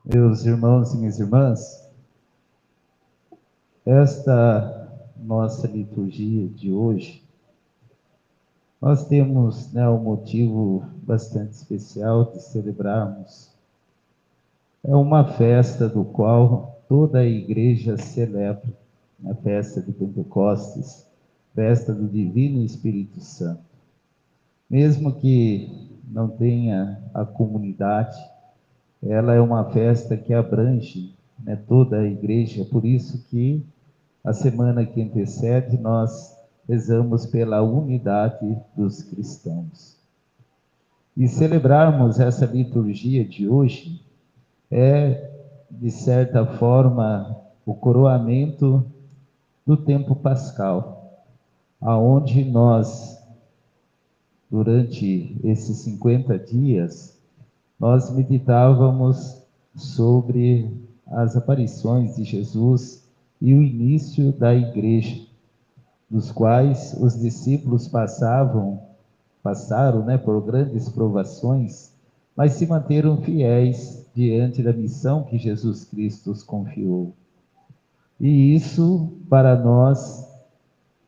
Meus irmãos e minhas irmãs, esta nossa liturgia de hoje, nós temos, um motivo bastante especial de celebrarmos. É uma festa do qual toda a igreja celebra, a festa de Pentecostes, festa do Divino Espírito Santo. Mesmo que não tenha a comunidade, ela é uma festa que abrange, toda a igreja, por isso que a semana que antecede, nós rezamos pela unidade dos cristãos. E celebrarmos essa liturgia de hoje é, de certa forma, o coroamento do tempo pascal, aonde nós, durante esses 50 dias, nós meditávamos sobre as aparições de Jesus e o início da igreja, dos quais os discípulos passaram, por grandes provações, mas se manteram fiéis diante da missão que Jesus Cristo os confiou. E isso, para nós,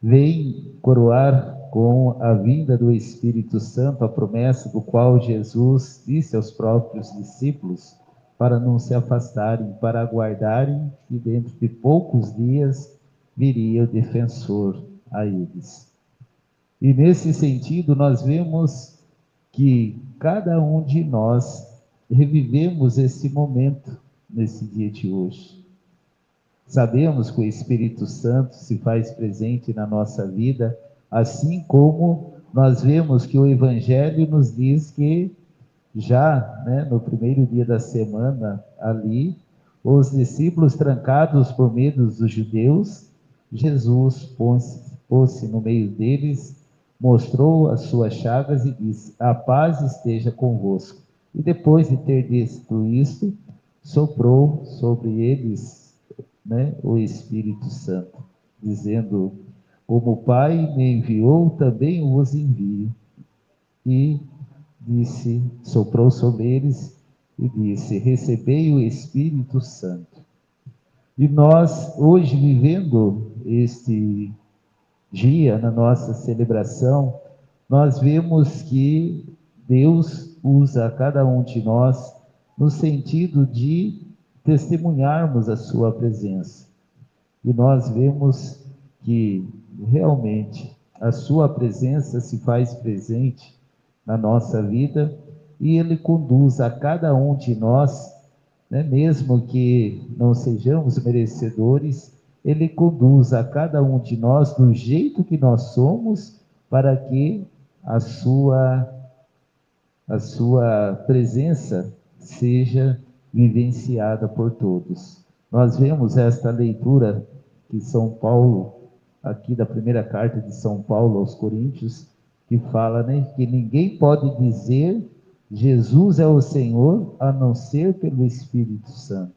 vem coroar com a vinda do Espírito Santo, a promessa do qual Jesus disse aos próprios discípulos, para não se afastarem, para aguardarem que dentro de poucos dias viria o defensor a eles. E nesse sentido, nós vemos que cada um de nós revivemos esse momento nesse dia de hoje. Sabemos que o Espírito Santo se faz presente na nossa vida, assim como nós vemos que o Evangelho nos diz que já, no primeiro dia da semana ali, os discípulos trancados por medo dos judeus, Jesus pôs-se no meio deles, mostrou as suas chagas e disse: a paz esteja convosco. E depois de ter dito isto, soprou sobre eles, o Espírito Santo, dizendo: como o Pai me enviou, também vos envio. E disse, soprou sobre eles e disse: recebei o Espírito Santo. E nós, hoje, vivendo este dia, na nossa celebração, nós vemos que Deus usa cada um de nós no sentido de testemunharmos a sua presença. E nós vemos que realmente a sua presença se faz presente na nossa vida e ele conduz a cada um de nós, mesmo que não sejamos merecedores, ele conduz a cada um de nós do jeito que nós somos para que a sua a sua presença seja vivenciada por todos. Nós vemos esta leitura que São Paulo, aqui da primeira carta de São Paulo aos Coríntios, que fala, que ninguém pode dizer Jesus é o Senhor a não ser pelo Espírito Santo.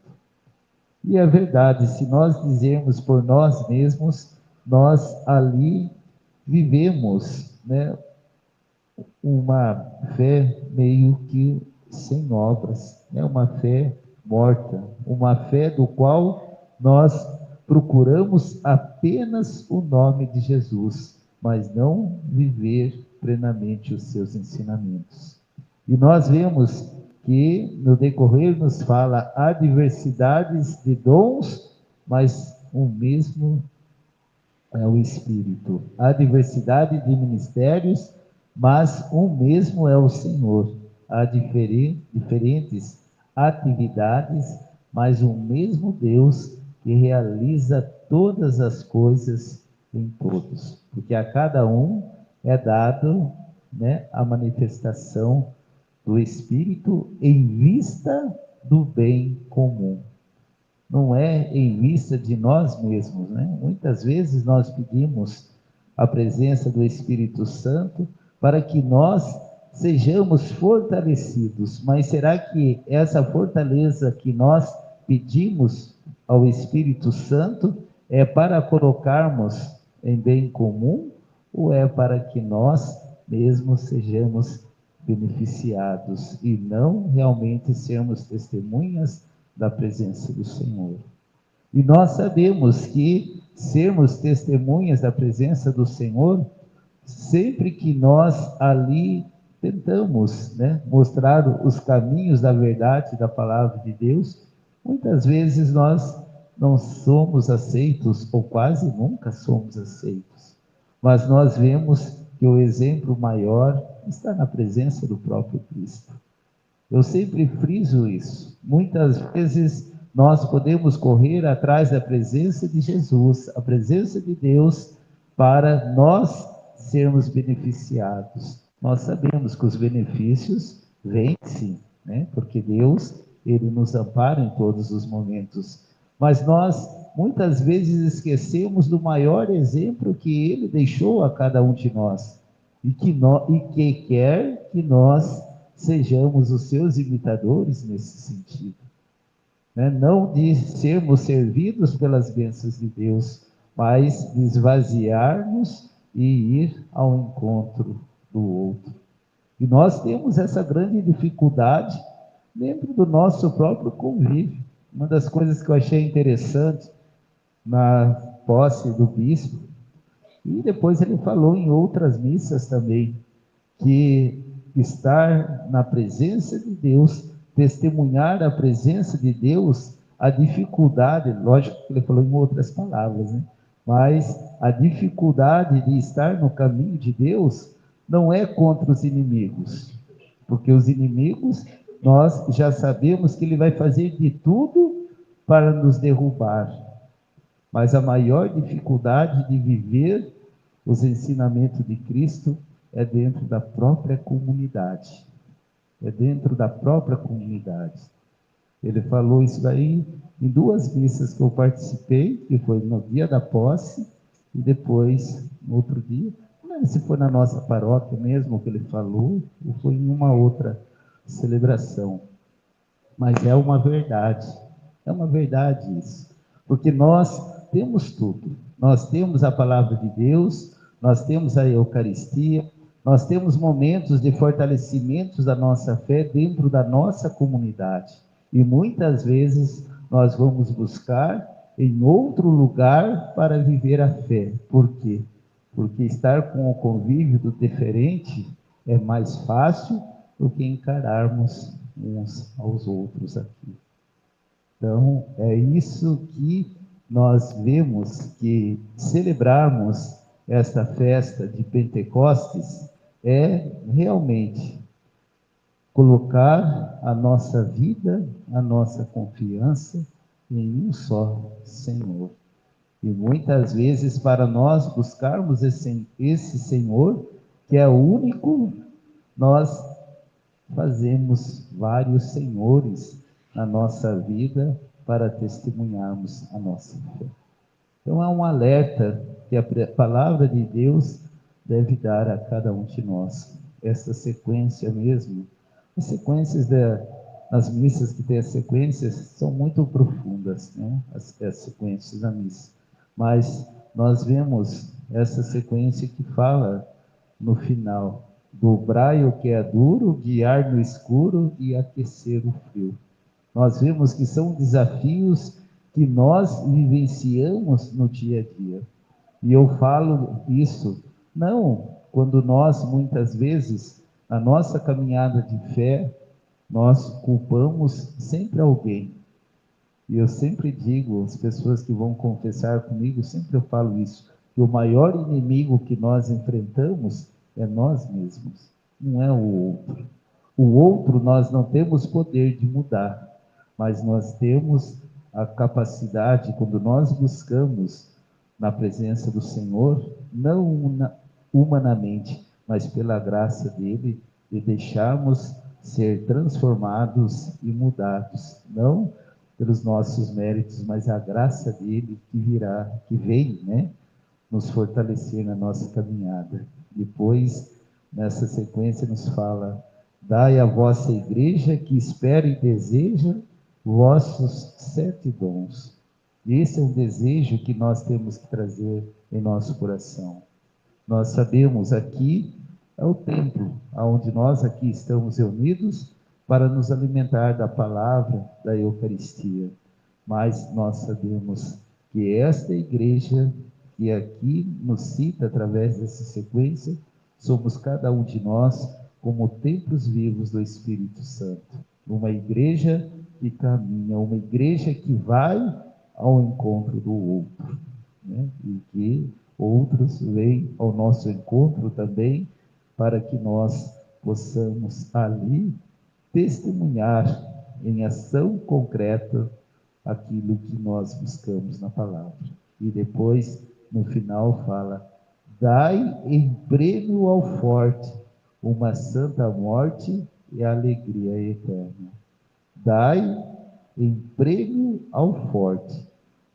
E é verdade, se nós dizermos por nós mesmos, nós ali vivemos, uma fé meio que sem obras, uma fé morta, uma fé do qual nós procuramos apenas o nome de Jesus, mas não viver plenamente os seus ensinamentos. E nós vemos que no decorrer nos fala há diversidades de dons, mas o mesmo é o Espírito. Há diversidade de ministérios, mas um mesmo é o Senhor. Há diferentes atividades, mas o mesmo Deus que realiza todas as coisas em todos. Porque a cada um é dado, a manifestação do Espírito em vista do bem comum. Não é em vista de nós mesmos, Muitas vezes nós pedimos a presença do Espírito Santo para que nós sejamos fortalecidos, mas será que essa fortaleza que nós pedimos ao Espírito Santo é para colocarmos em bem comum ou é para que nós mesmos sejamos beneficiados e não realmente sermos testemunhas da presença do Senhor. E nós sabemos que sermos testemunhas da presença do Senhor, sempre que nós ali tentamos, né, mostrar os caminhos da verdade da palavra de Deus, muitas vezes nós não somos aceitos, ou quase nunca somos aceitos. Mas nós vemos que o exemplo maior está na presença do próprio Cristo. Eu sempre friso isso. Muitas vezes nós podemos correr atrás da presença de Jesus, a presença de Deus, para nós sermos beneficiados. Nós sabemos que os benefícios vêm sim, né? Porque Deus, Ele nos ampara em todos os momentos. Mas nós muitas vezes esquecemos do maior exemplo que Ele deixou a cada um de nós e que quer que nós sejamos os seus imitadores nesse sentido, né? Não de sermos servidos pelas bênçãos de Deus, mas de esvaziar-nos e ir ao encontro do outro. E nós temos essa grande dificuldade dentro do nosso próprio convívio. Uma das coisas que eu achei interessante na posse do bispo, e depois ele falou em outras missas também, que estar na presença de Deus, testemunhar a presença de Deus, a dificuldade, lógico que ele falou em outras palavras, né? Mas a dificuldade de estar no caminho de Deus não é contra os inimigos, porque os inimigos, nós já sabemos que ele vai fazer de tudo para nos derrubar, mas a maior dificuldade de viver os ensinamentos de Cristo é dentro da própria comunidade. É dentro da própria comunidade. Ele falou isso daí em duas missas que eu participei, que foi no dia da posse e depois, no outro dia. Não lembro se foi na nossa paróquia mesmo que ele falou, ou foi em uma outra celebração. Mas é uma verdade isso. Porque nós temos tudo. Nós temos a palavra de Deus, nós temos a Eucaristia, nós temos momentos de fortalecimento da nossa fé dentro da nossa comunidade. E muitas vezes nós vamos buscar em outro lugar para viver a fé. Por quê? Porque estar com o convívio do diferente é mais fácil do que encararmos uns aos outros aqui. Então, é isso que nós vemos, que celebrarmos esta festa de Pentecostes é realmente colocar a nossa vida, a nossa confiança em um só Senhor. E muitas vezes, para nós buscarmos esse Senhor, que é o único, nós fazemos vários senhores na nossa vida para testemunharmos a nossa fé. Então, é um alerta que a palavra de Deus deve dar a cada um de nós. Essa sequência mesmo, as sequências das missas que tem as sequências são muito profundas, né? As sequências da missa. Mas nós vemos essa sequência que fala no final: dobrai o que é duro, guiar no escuro e aquecer o frio. Nós vemos que são desafios que nós vivenciamos no dia a dia. E eu falo isso não quando nós, muitas vezes, na nossa caminhada de fé, nós culpamos sempre alguém. E eu sempre digo, as pessoas que vão confessar comigo, sempre eu falo isso, que o maior inimigo que nós enfrentamos é nós mesmos, não é o outro. O outro nós não temos poder de mudar, mas nós temos a capacidade, quando nós buscamos na presença do Senhor, não humanamente, mas pela graça dele, de deixarmos ser transformados e mudados, não pelos nossos méritos, mas a graça dele que virá, que vem, né, nos fortalecer na nossa caminhada. Depois, nessa sequência, nos fala: dai à vossa igreja que espera e deseja vossos 7 dons. Esse é um desejo que nós temos que trazer em nosso coração. Nós sabemos aqui, é o templo, onde nós aqui estamos reunidos, para nos alimentar da palavra da Eucaristia. Mas nós sabemos que esta igreja, que aqui nos cita através dessa sequência, somos cada um de nós como templos vivos do Espírito Santo. Uma igreja que caminha, uma igreja que vai ao encontro do outro, né? E que outros vêm ao nosso encontro também, para que nós possamos ali testemunhar em ação concreta aquilo que nós buscamos na palavra. E depois, no final, fala: dai em prêmio ao forte uma santa morte e alegria eterna. Dai em prêmio ao forte.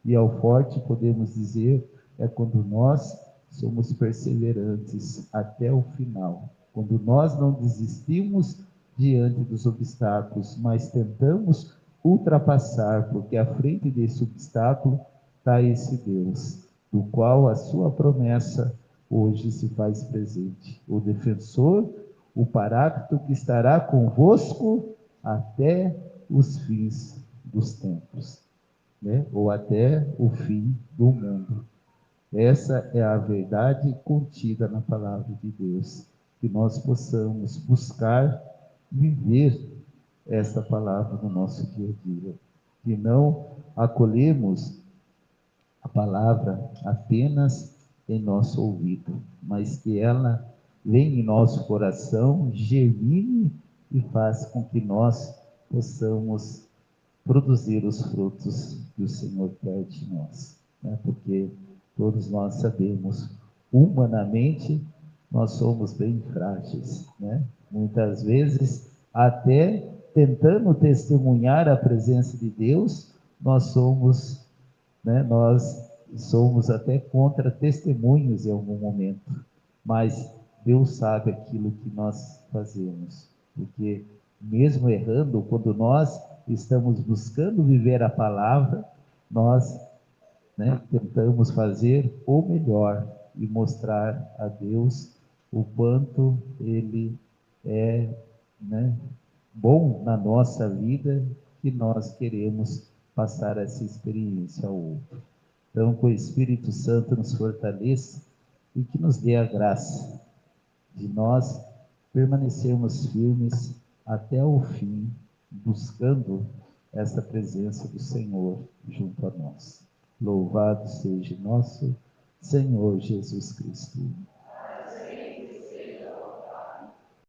E ao forte, podemos dizer, é quando nós somos perseverantes até o final. Quando nós não desistimos diante dos obstáculos, mas tentamos ultrapassar, porque à frente desse obstáculo está esse Deus, do qual a sua promessa hoje se faz presente. O defensor, o paráclito que estará convosco até os fins dos tempos, né? Ou até o fim do mundo. Essa é a verdade contida na palavra de Deus, que nós possamos buscar viver essa palavra no nosso dia a dia, que não acolhemos a palavra apenas em nosso ouvido, mas que ela venha em nosso coração, germine e faça com que nós possamos produzir os frutos que o Senhor quer de nós, né? Porque todos nós sabemos, humanamente, nós somos bem frágeis, né? Muitas vezes, até tentando testemunhar a presença de Deus, nós somos, né? Nós somos até contra testemunhos em algum momento, mas Deus sabe aquilo que nós fazemos, porque mesmo errando, quando nós estamos buscando viver a palavra, nós, né, tentamos fazer o melhor e mostrar a Deus o quanto Ele é, né, bom na nossa vida, que nós queremos passar essa experiência ao outro. Então, que o Espírito Santo nos fortaleça e que nos dê a graça de nós permanecermos firmes até o fim, buscando essa presença do Senhor junto a nós. Louvado seja nosso Senhor Jesus Cristo.